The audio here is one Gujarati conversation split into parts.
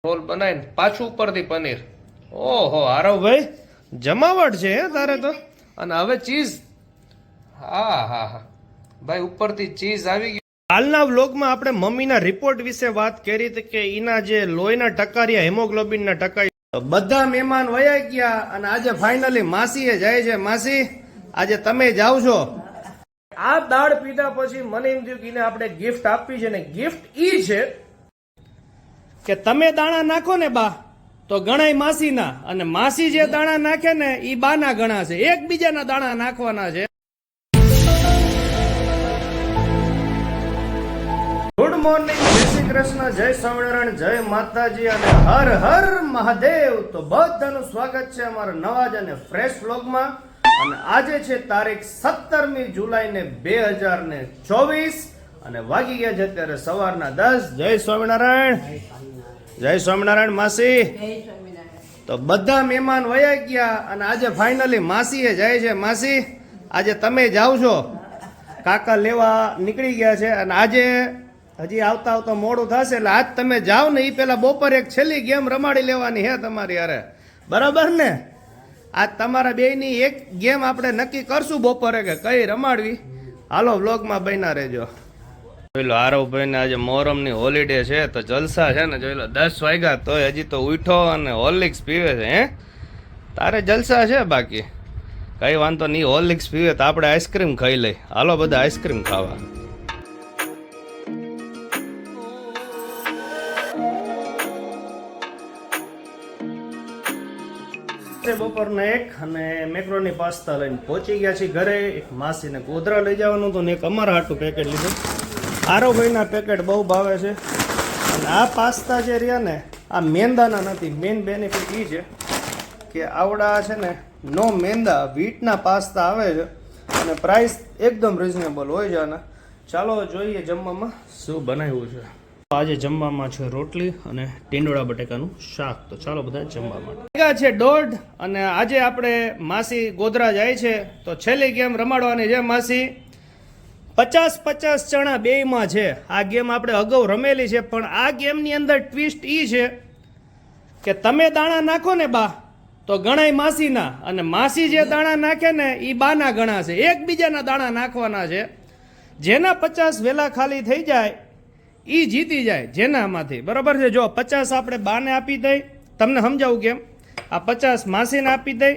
રોલ બનાવીને પાછું ઉપરથી પનીર. ઓહો આરવ ભાઈ જમાવટ છે હે તારે તો. અને હવે ચીઝ. હા હા હા ભાઈ ઉપરથી ચીઝ આવી ગયું. હાલના વ્લોગમાં આપણે મમ્મીના રિપોર્ટ વિશે વાત કરી હતી કે એના જે લોહીના ટકારિયા હેમોગ્લોબિનના ટકા બધા મહેમાન વયા ગયા અને આજે ફાઇનલી માસીએ જાય છે. માસી આજે તમે જાવ છો. આ દાળ પીધા પછી મને એમ થયું કે એને આપણે ગિફ્ટ આપવી છે ને ગિફ્ટ ઈ છે કે તમે દાણા નાખો ને બા તો ગણાય માસીના અને માસી જે દાણા નાખે ને ઈ બાના ગણા છે. એકબીજાના દાણા નાખવાના છે. ગુડ મોર્નિંગ, જય શ્રી કૃષ્ણ, જય સ્વામિનારાયણ, જય માતાજી અને હર હર મહાદેવ. તો બધાનું સ્વાગત છે અમારા નવા જ અને ફ્રેશ વ્લોગમાં. અને આજે છે તારીખ 17મી જુલાઈ ને 2024 અને વાગી ગયા છે અત્યારે સવારના 10. જય સ્વામિનારાયણ, જય સ્વામિનારાયણ માસી. તો બધા મહેમાન વયા ગયા અને આજે ફાઇનલી માસીએ જાય છે. માસી આજે તમે જાવ છો. કાકા લેવા નીકળી ગયા છે અને આજે હજી આવતા આવતા મોડું થશે એટલે આજ તમે જાઓ ને એ પેલા બપોરે એક છેલ્લી ગેમ રમાડી લેવાની હે તમારી હારે. બરાબર ને? આજ તમારા બેયની એક ગેમ આપણે નક્કી કરશું બપોરે કે કઈ રમાડવી. હાલો વ્લોગમાં બન્યા રહેજો. જોઈ લો આરવભાઈ ને આજે મોહરમની હોલિડે છે તો જલસા છે ને. જોઈ લો 10 વાગ્યા તોય હજી તો ઉઠો અને હોર્લિક્સ પીવે છે. હે તારે જલસા છે બાકી કઈ વાંધો નહીં. હોર્લિક્સ પીવે તો આપણે આઈસ્ક્રીમ ખાઈ લઈ. હાલો બધા આઈસ્ક્રીમ ખાવા. બપોરના 1 અને મેક્રોની પાસ્તા લઈને પહોંચી ગયા છીએ ઘરે. એક માસીને ગોધરા લઈ જવાનું હતું ને એક અમારા હાટું પેકેટ લીધું. આરોભાઈના પેકેટ બહુ ભાવે છે. અને આ પાસ્તા જે રહ્યા ને આ મેંદાના નથી. મેન બેનિફિટ એ છે કે આવડા છે ને નો મેંદા વીટના પાસ્તા આવે છે અને પ્રાઇસ એકદમ રિઝનેબલ હોય છે. અને ચાલો જોઈએ જમવામાં શું બનાવ્યું છે. આજે જમવામાં છે રોટલી અને ટીંડોળા બટેકાનું શાક. તો ચાલો બધા જમવા માટે છે 1:30 અને આજે આપણે માસી ગોધરા જાય છે તો છેલ્લી ગેમ રમાડવાની છે. માસી 50-50 ચણા બેયમાં છે. આ ગેમ આપણે અગાઉ રમેલી છે પણ આ ગેમની અંદર ટ્વિસ્ટ ઈ છે કે તમે દાણા નાખો ને બા તો ગણાય માસીના અને માસી જે દાણા નાખે ને એ બાના ગણા છે. એકબીજાના દાણા નાખવાના છે. જેના 50 વેલા ખાલી થઈ જાય ઈ જીતી જાય જેનામાંથી. બરોબર છે? જો 50 આપણે બાને આપી દઈ. તમને સમજાવું કેમ. આ 50 માસીને આપી દઈ.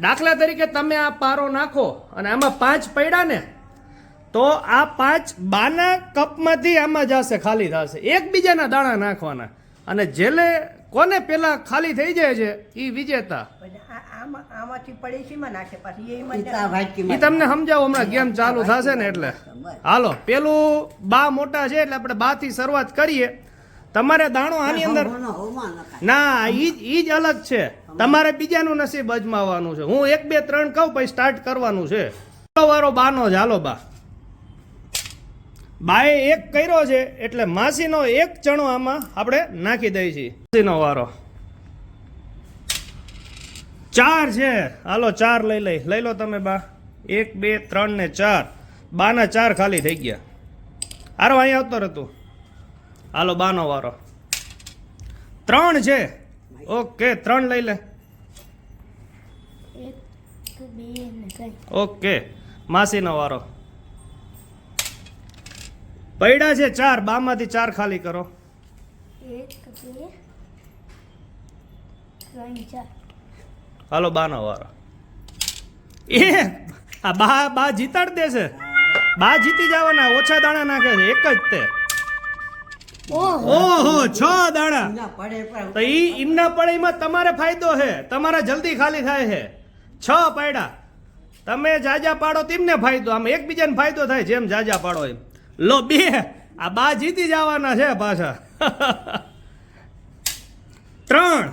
દાખલા તરીકે તમે આ પારો નાખો અને આમાં 5 પડ્યા ને તો આ 5 બાના કપમાંથી આમાં જશે, ખાલી થશે. એકબીજાના દાણા નાખવાના અને જેલે કોને પેલા ખાલી થઈ જાય છે ઈ વિજેતા. ઈ તમને સમજાવો હમણાં ગેમ ચાલુ થશે ને એટલે. હાલો પેલું બા મોટા છે એટલે આપણે બા થી શરૂઆત કરીએ. તમારે દાણો આની અંદર ના ઈ જ અલગ છે. તમારે બીજાનું નસીબ અજમાવાનું છે. હું 1 2 3 કહું પછી સ્ટાર્ટ કરવાનું છે. વારો બાનો જ. હાલો બા. બાએ 1 કર્યો છે એટલે માસીનો 1 ચણો આમાં આપણે નાખી દઈએ છીએ. માસીનો વારો 4 છે. હાલો 4 લઈ લો તમે બા. 1 2 3 ને 4. બાના 4 ખાલી થઈ ગયા. હારો અહીં આવતો રહેતું. હાલો બાનો વારો 3 છે. ઓકે 3 લઈ લે. ઓકે માસીનો વારો. પૈડા છે 4. બામાંથી 4 ખાલી કરો. 1 2 3 4. હાલો બાનો વારો. આ બા જીતાડ દેશે. બા જીતી જવાના. ઓછા દાણા નાખે છે. એક જ તે. ઓહો 6 દાણા. તો ઈ ઇમના પડેમાં તમારે ફાયદો છે. તમારા જલ્દી ખાલી થાય છે. 6 પાડ્યા. તમે જાજા પાડો તેમને ફાયદો. આમ એકબીજાને ફાયદો થાય જેમ જાજા પાડો એમ. લો 2. આ બા જીતી જવાના છે પાછા. 3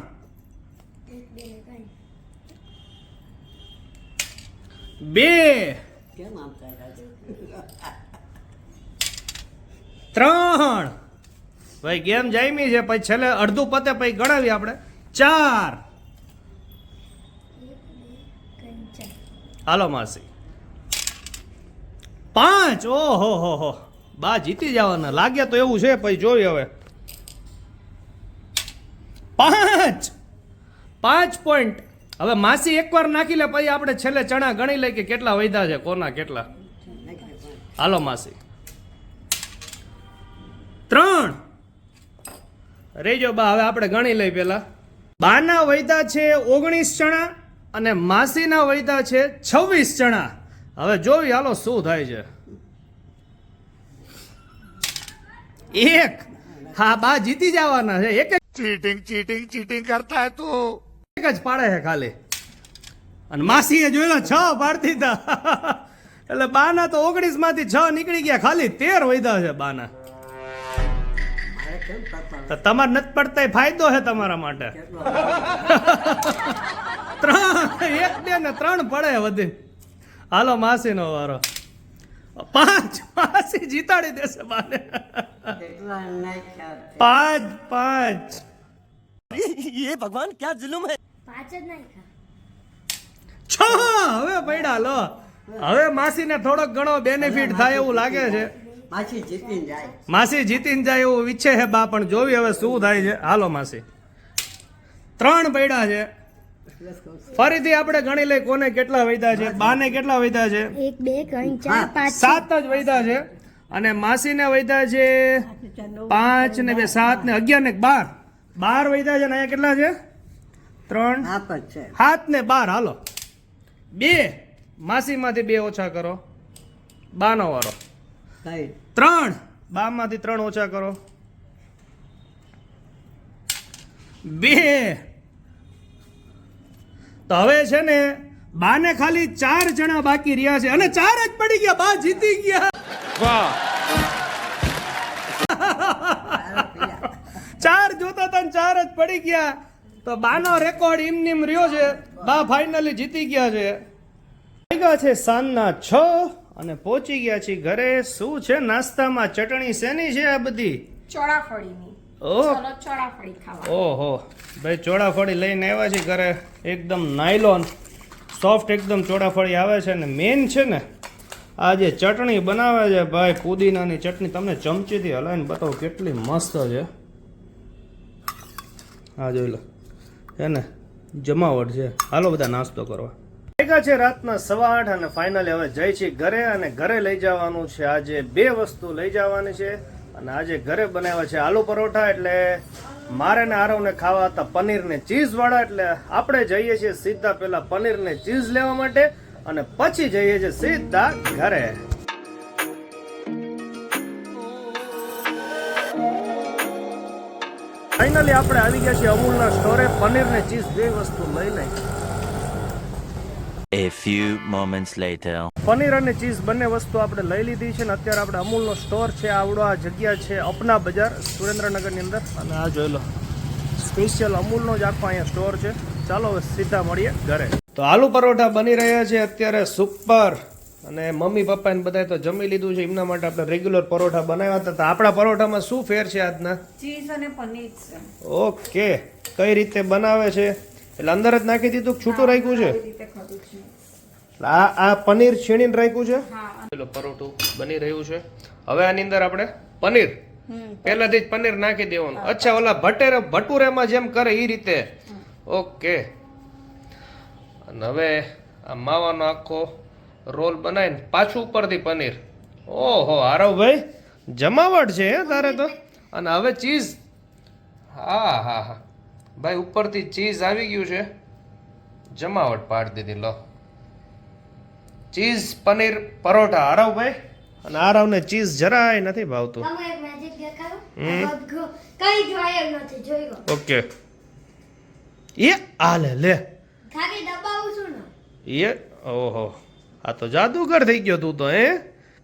2 3. ભાઈ ગેમ જામી છે. પછી છેલ્લે અડધું પતે પછી ગણાવી આપણે. 4. હાલો માસી 5. ઓહો હો બા જીતી જવાના લાગે તો એવું છે. પછી જોઈએ હવે 5 પોઈન્ટ. હવે માસી એકવાર નાખી લે પછી આપણે છેલ્લે ચણા ગણી લઈ કે કેટલા વધ્યા છે, કોના કેટલા. હાલો માસી. 3 રેજો બા. હવે આપણે ગણી લઈ પેલા. બાના વૈદા છે 19 ચણા અને માસીના વૈદા છે 26 ચણા. હવે જોવી હાલો શું થાય છે. 1. હા બા જીતી જવાના છે. એક चीटिंग करता है तू। જ પાડે છે ખાલી. અને માસીએ જોઈ લો 6 પાડતી હતા. એટલે બાના તો 19 માંથી 6 નીકળી ગયા, ખાલી 13 વૈદા છે બાના. તો તમારે નથી પડતા એ ફાયદો છે તમારા માટે. 3 1 2 ને 3 પડે વધી. હાલો માસી નો વારો. 5 માસી જીતાડી દેશે બાને. 5 ये भगवान क्या जुल्म है। 5 જ નાખ્યા. 6 હવે પડ્યા લો. હવે માસીને થોડોક ઘણો બેનિફિટ થાય એવું લાગે છે. માસી જીતીને જાય એવું ઈચ્છે છે બા, પણ જોવી હવે શું થાય છે. હાલો માસી. 3 પડ્યા છે. ફરીથી આપણે ગણી લઈ કોને કેટલા વૈદા છે. બાને કેટલા વૈદા છે? 1 2 3 4 5 7 જ વૈદા છે. અને માસીને વૈદા છે 5 ને 2 7 ને 11 ને 12. 12 વૈદા છે ને અહીંયા કેટલા છે? 3 7 ને 12. હાલો 2 માસીમાંથી 2 ઓછા કરો. બાનો વારો. 3 બામાંથી 3 ઓછા કરો. 2. તો હવે છે ને બાને ખાલી 4 જણા બાકી રહ્યા છે અને 4 જ પડી ગયા. બા જીતી ગયા. वाह 4 જોતા હતા ને 4 જ પડી ગયા. તો બાનો રેકોર્ડ ઇમનીમ રહ્યો છે. બા ફાઇનલી જીતી ગયા છે. વાગ્યા છે સાંજના 6 અને પહોંચી ગયા છીએ ઘરે. શું છે નાસ્તામાં? ચટણી શેની છે આ બધી? ચોળાફળીની. ઓહ ચલો ચોળાફળી ખાવા. ઓહો ભાઈ, ચોળાફળી લઈને આવ્યા છે ઘરે. એકદમ નાયલોન સોફ્ટ એકદમ ચોળાફળી આવે છે. ને મેન છે ને આ જે ચટણી બનાવે છે ભાઈ, પુદીનાની ચટણી, તમને ચમચીથી હલાવીને બતાવો કેટલી મસ્ત છે. હા જોઈ લો, હે ને જમાવટ છે. હાલો બધા નાસ્તો કરવા. ભેગા છે રાતના 8:15 અને ફાઇનલી હવે જઈ છીએ ઘરે. અને ઘરે લઈ જવાનું છે આજે 2 વસ્તુ લઈ જવાની છે. અને આજે ઘરે બનાવ્યા છે આલુ પરોઠા. એટલે મારે ને આરવને ખાવા હતા પનીર ને ચીઝ વાળા. એટલે આપણે જઈએ છીએ સીધા પેલા પનીર ને ચીઝ લેવા માટે અને પછી જઈએ છીએ સીધા ઘરે. ફાઇનલી આપણે આવી ગયા છીએ અમૂલના સ્ટોરે. પનીર ને ચીઝ 2 વસ્તુ લઈ લઈ. A few moments later. Paneer અને ચીઝ બંને વસ્તુ આપણે લઈ લીધી છે. ને અત્યારે આપણે અમૂલનો સ્ટોર છે આવડો. આ જગ્યા છે અપના બજાર સુરેન્દ્રનગરની અંદર. અને આ જોઈ લો સ્પેશિયલ અમૂલનો જ આખો અહીંયા સ્ટોર છે. ચાલો હવે સીધા મળીએ ઘરે. તો આલુ પરોઠા બની રહ્યા છે અત્યારે સુપર. અને મમ્મી પપ્પાને બધાએ તો જમી લીધું છે. એમના માટે આપણે રેગ્યુલર પરોઠા બનાવ્યા હતા. તો આપણા પરોઠામાં શું ફેર છે આજના? ચીઝ અને પનીર છે. ઓકે, કઈ રીતે બનાવે છે? એટલે અંદર જ નાખી દીધું કે છૂટું રાખ્યું છે? આવી રીતે ખાધું છે. આ પનીર છીણીને રાખ્યું છે. હા. પેલો પરોઠું બની રહ્યું છે. હવે આની અંદર આપણે પનીર પહેલાથી જ પનીર નાખી દેવાનું. અચ્છા, ઓલા ભટુરેમાં જેમ કરે એ રીતે. ઓકે. અને હવે આ માવાનો આખો રોલ બનાવીને પાછું ઉપરથી પનીર. ઓહો આરવભાઈ જમાવટ છે હે તારે તો. અને હવે ચીઝ. હા હા હા ભાઈ, ઉપરથી ચીઝ આવી ગયું છે. જમાવટ પાડી દીધી. લો ચીઝ પનીર પરોઠા આરવભાઈ. અને આરવને ચીઝ જરાય નથી ભાવતું. તમે એક મેજિક દેખાડો. કઈ જોયેલ નથી, જોઈ લો. ઓકે, એ આ લે ખાલી દબાવું છું ને. એ ઓહો, આ તો જાદુગર થઈ ગયો તું તો. હે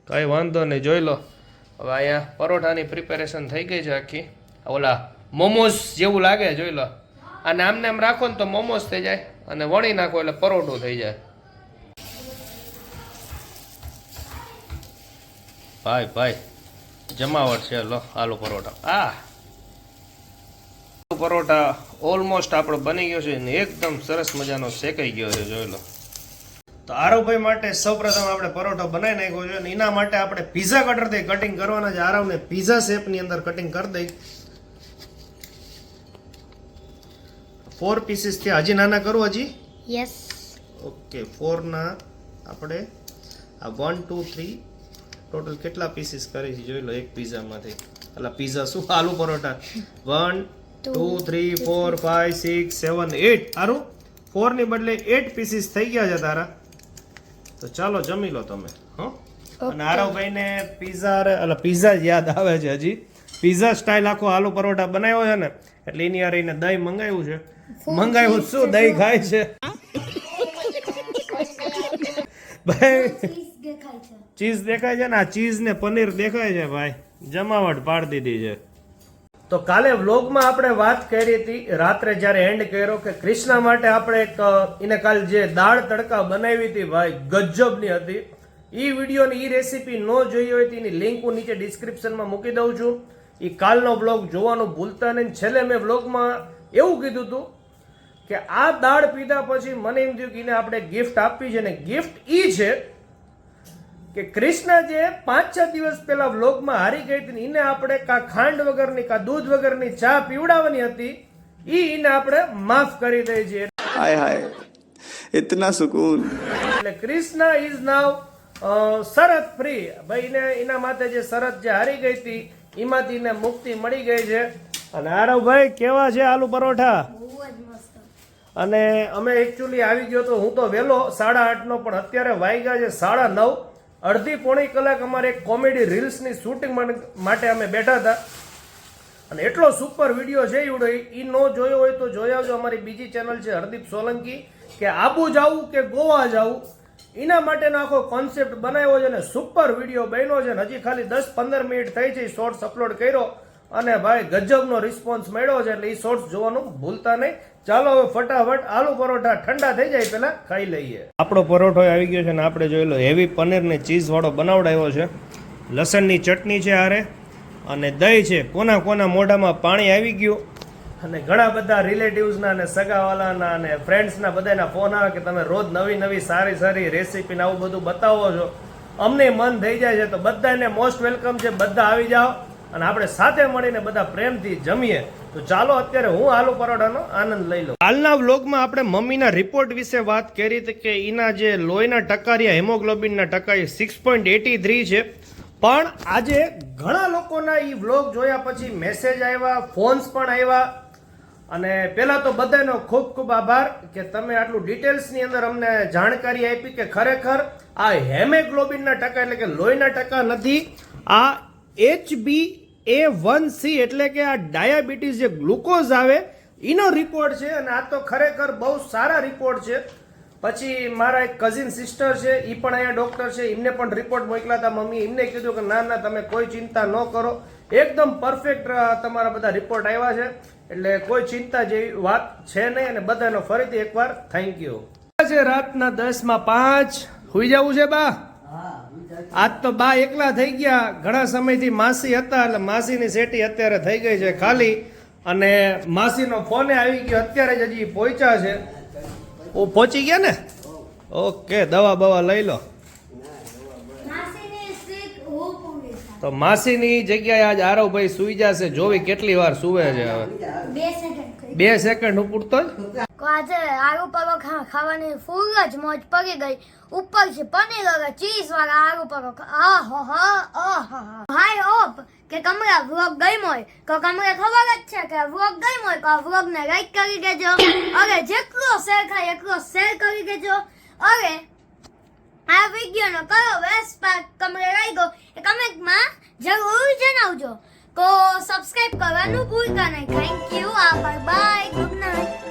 કઈ વાંધો નહીં, જોઈ લો. હવે અહીંયા પરોઠાની પ્રિપેરેશન થઈ ગઈ છે આખી. ઓલા મોમોસ જેવું લાગે, જોઈ લો. અને આમને આમ રાખો ને તો મોમોસ થઈ જાય, અને વણી નાખો એટલે પરોઠું થઈ જાય. ભાઈ ભાઈ જમાવટ છે. લો આલુ પરોઠા. આલુ પરોઠા ઓલમોસ્ટ આપણો બની ગયો છે ને એકદમ સરસ મજાનો શેકાઈ ગયો છે, જોઈ લો. તો આરવભાઈ માટે સૌપ્રથમ આપણે પરોઠો બનાવી નાખ્યો છે. અને એના માટે આપણે પીઝા કટરથી કટિંગ કરવાના છે. આરવને પીઝા શેપની અંદર કટિંગ કરી દઈ. 4 પીસીસ થયા. હજી નાના કરું હજી? યસ. ઓકે 4 ના આપણે આ 1 2 3 ટોટલ કેટલા પીસીસ કરી છે જોઈ લો એક પીઝામાંથી. એટલે પીઝા શું આલુ પરોઠા 1 2 3 4 5 6 7 8 આરું 4 ની બદલે 8 પીસીસ થઈ ગયા છે તારા. તો ચાલો જમી લો તમે. હો અને આરવભાઈને પીઝા એટલે પીઝા જ યાદ આવે છે હજી. પીઝા સ્ટાઇલ આખો આલુ પરોઠા બનાવ્યો છે ને એટલે એની યાર એને દહીં મંગાવ્યું છે. મંગાવ્યું શું દહીં ખાય છે ભાઈ. ચીઝ દેખાય છે. ચીઝ દેખાય છે ને આ ચીઝ ને પનીર દેખાય છે ભાઈ. જમાવટ પાડી દીધી છે. તો કાલે વ્લોગમાં આપણે વાત કરી હતી રાત્રે જ્યારે એન્ડ કર્યો કે કૃષ્ણા માટે આપણે એક એને કાલ જે દાળ તડકા બનાવી હતી ભાઈ ગજબની હતી. એ વિડીયોની એ રેસીપી ન જોઈ હોય તો એની લિંક હું નીચે ડિસ્ક્રિપ્શનમાં મૂકી દઉં છું. એ કાલનો વ્લોગ જોવાનું ભૂલતા નહીં. છેલ્લે મેં વ્લોગમાં એવું કીધું હતું કે આ દાળ પીધા પછી મને એમ થયું કે એને આપણે ગિફ્ટ આપવી છે ને ગિફ્ટ ઈ છે કે કૃષ્ણા જે 5-6 દિવસ પહેલા વ્લોગમાં હારી ગઈ હતી એને આપણે કા ખાંડ વગરની કા દૂધ વગરની ચા પીવડાવવાની હતી ઈ એને આપણે માફ કરી દઈ છે. हाय हाय इतना सुकून. એટલે કૃષ્ણા ઇઝ નાવ શરત ફ્રી ભાઈ. એના માટે જે શરત જે હારી ગઈ હતી એમાંથી એને મુક્તિ મળી ગઈ છે. અને આરવભાઈ કેવા છે આલુ પરોઠા? બહુ જ મસ્ત. અને અમે એકચ્યુઅલી આવી ગયો તો હું તો વહેલો 8:30 નો પણ અત્યારે વાગ્યા છે 9:30. અડધી પોણી કલાક અમારે એક કોમેડી રીલ્સની શૂટિંગ માટે અમે બેઠા હતા. અને એટલો સુપર વિડીયો છે એવડો એ ન જોયો હોય તો જોઈ આવજો. અમારી બીજી ચેનલ છે હરદીપ સોલંકી કે આબુ જાવું કે ગોવા જાવું એના માટેનો આખો કોન્સેપ્ટ બનાવ્યો છે અને સુપર વિડીયો બન્યો છે. હજી ખાલી 10-15 મિનિટ થઈ છે શોર્ટ્સ અપલોડ કર્યો અને ભાઈ ગજબનો રિસ્પોન્સ મળ્યો છે. એટલે એ શોર્ટ્સ જોવાનું ભૂલતા નહીં. ચાલો હવે ફટાફટ આલુ પરોઠા ઠંડા થઈ જાય પેલા ખાઈ લઈએ. આપણો પરોઠો આવી ગયો છે ને આપણે જોઈ લો હેવી પનીર ને ચીઝ વાળો બનાવડાવ્યો છે. લસણની ચટણી છે હારે અને દહીં છે. કોના કોના મોઢામાં પાણી આવી ગયું. અને ઘણા બધા રિલેટિવ્સના અને સગાવાલાના અને ફ્રેન્ડ્સના બધાના ફોન આવે કે તમે રોજ નવી નવી સારી સારી રેસીપી આવું બધું બતાવો છો. અમને મન થઈ જાય છે તો બધાને મોસ્ટ વેલકમ છે. બધા આવી જાઓ અને આપણે સાથે મળીને બધા પ્રેમથી જમીએ. તો ચાલો અત્યારે હું આલુ પરોઠાનો આનંદ લઈ લઉં. હાલના વ્લોગમાં આપણે મમ્મીના રિપોર્ટ વિશે વાત કરી હતી કે એના જે લોહીના ટકારિયા હેમોગ્લોબિનના ટકા 6.83 છે. પણ આજે ઘણા લોકોના એ વ્લોગ જોયા પછી મેસેજ આવ્યા, ફોન્સ પણ આવ્યા. અને પહેલા તો બધાનો ખૂબ ખૂબ આભાર કે તમે આટલું ડિટેલ્સની અંદર અમને જાણકારી આપી કે ખરેખર આ હેમોગ્લોબિનના ટકા એટલે કે લોહીના ટકા નથી, આ HbA1c એટલે કે આ ડાયાબિટીસ જે ગ્લુકોઝ આવે એનો રિપોર્ટ છે. અને આ તો ખરેખર બહુ સારા રિપોર્ટ છે. પછી મારા એક કઝિન સિસ્ટર છે એ પણ અહીંયા ડોક્ટર છે, એમને પણ રિપોર્ટ મોકલા હતા મમ્મી. એમને કીધું કે ના ના તમે કોઈ ચિંતા ન કરો, એકદમ પરફેક્ટ તમારા બધા રિપોર્ટ આવ્યા છે. એટલે કોઈ ચિંતા જેવી વાત છે નહીં. અને બધાનો ફરીથી એકવાર થેન્ક યુ. છે રાતના 10:05 સુઈ જવું છે બા. આજ તો બા એકલા થઈ ગયા. ઘણા સમયથી માસી હતા એટલે માસીની સેટી અત્યારે થઈ ગઈ છે ખાલી. અને માસીનો ફોને આવી ગયો અત્યારે જ હજી પહોંચ્યા છે. ઓ પહોંચી ગયા ને? ઓકે દવા બવા લઈ લો. માસીની સીટ હું પૂરી થાય. તો માસીની જગ્યાએ આજ આરવભાઈ સુઈ જશે. જોવી કેટલી વાર સુવે છે હવે. 2 સેકન્ડ 2 સેકન્ડ ઉપડતો જ. આજે આલુ પરોઠા ખાવાની ફૂલ જ મોજ પડી ગઈ. ઉપર છે પનીર અને ચીઝ વાળા આલુ પરોઠા. હાય હોપ કે તમને વ્લોગ ગમ્યો હોય તો તમને ખબર જ છે કે વ્લોગ ગમ્યો હોય તો વ્લોગ ને લાઈક કરી દેજો. અને જેટલો શેર થાય એટલો શેર કરી દેજો. અને આ વિડીયોનો કયો બેસ્ટ પાર્ટ તમને લાગ્યો એ કમેન્ટમાં જરૂર જણાવજો. તો સબસ્ક્રાઇબ કરવાનું ભૂલતા નહીં. Thank you. Bye bye. Good night.